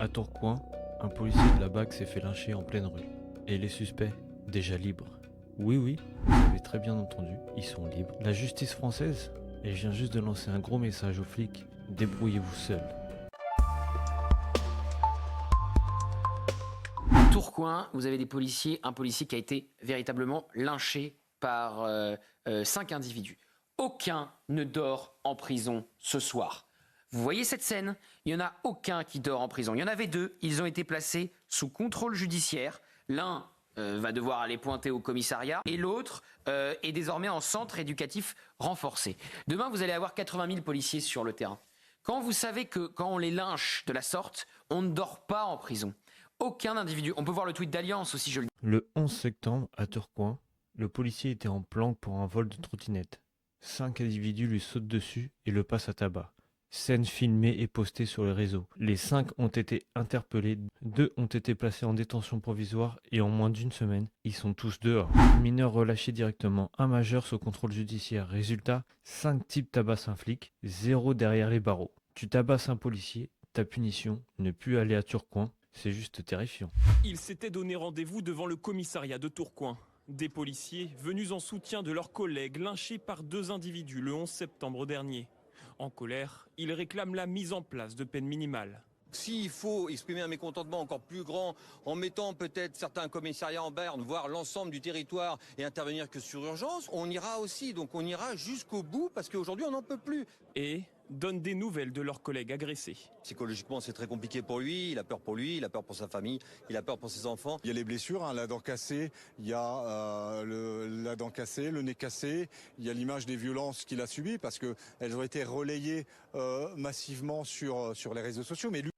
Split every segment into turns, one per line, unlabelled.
À Tourcoing, un policier de la BAC s'est fait lyncher en pleine rue. Et les suspects, déjà libres. Oui, oui, vous avez très bien entendu, ils sont libres. La justice française, elle vient juste de lancer un gros message aux flics. Débrouillez-vous seuls.
Tourcoing, vous avez un policier qui a été véritablement lynché par 5 individus. Aucun ne dort en prison ce soir. Vous voyez cette scène? Il n'y en a aucun qui dort en prison. Il y en avait 2, ils ont été placés sous contrôle judiciaire. L'un va devoir aller pointer au commissariat et l'autre est désormais en centre éducatif renforcé. Demain, vous allez avoir 80 000 policiers sur le terrain. Quand vous savez que quand on les lynche de la sorte, on ne dort pas en prison. Aucun individu. On peut voir le tweet d'Alliance aussi, je le dis.
Le 11 septembre, à Tourcoing, le policier était en planque pour un vol de trottinette. 5 individus lui sautent dessus et le passent à tabac. Scène filmée et postée sur les réseaux. Les 5 ont été interpellés, 2 ont été placés en détention provisoire et en moins d'une semaine, ils sont tous dehors. Mineurs relâchés directement, un majeur sous contrôle judiciaire. Résultat, 5 types tabassent un flic, 0 derrière les barreaux. Tu tabasses un policier, ta punition, ne plus aller à Tourcoing, c'est juste terrifiant.
Ils s'étaient donné rendez-vous devant le commissariat de Tourcoing. Des policiers venus en soutien de leurs collègues lynchés par 2 individus le 11 septembre dernier. En colère, ils réclament la mise en place de peines minimales.
S'il faut exprimer un mécontentement encore plus grand en mettant peut-être certains commissariats en berne, voire l'ensemble du territoire et intervenir que sur urgence, on ira aussi. Donc on ira jusqu'au bout parce qu'aujourd'hui on n'en peut plus.
Et donnent des nouvelles de leurs collègues agressés.
Psychologiquement c'est très compliqué pour lui, il a peur pour lui, il a peur pour sa famille, il a peur pour ses enfants.
Il y a les blessures, la dent cassée, il y a la dent cassée, le nez cassé, il y a l'image des violences qu'il a subies parce qu'elles ont été relayées massivement sur les réseaux sociaux. Mais lui...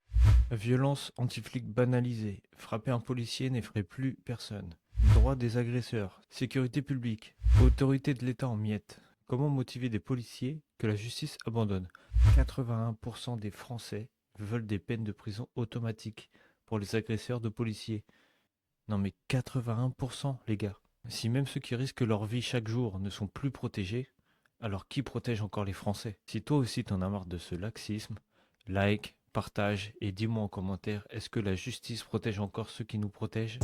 Violence anti-flic banalisée. Frapper un policier n'effraie plus personne. Droit des agresseurs. Sécurité publique. Autorité de l'État en miettes. Comment motiver des policiers que la justice abandonne? 81% des Français veulent des peines de prison automatiques pour les agresseurs de policiers. Non mais 81% les gars. Si même ceux qui risquent leur vie chaque jour ne sont plus protégés, alors qui protège encore les Français? Si toi aussi t'en as marre de ce laxisme, like, partage et dis-moi en commentaire, est-ce que la justice protège encore ceux qui nous protègent?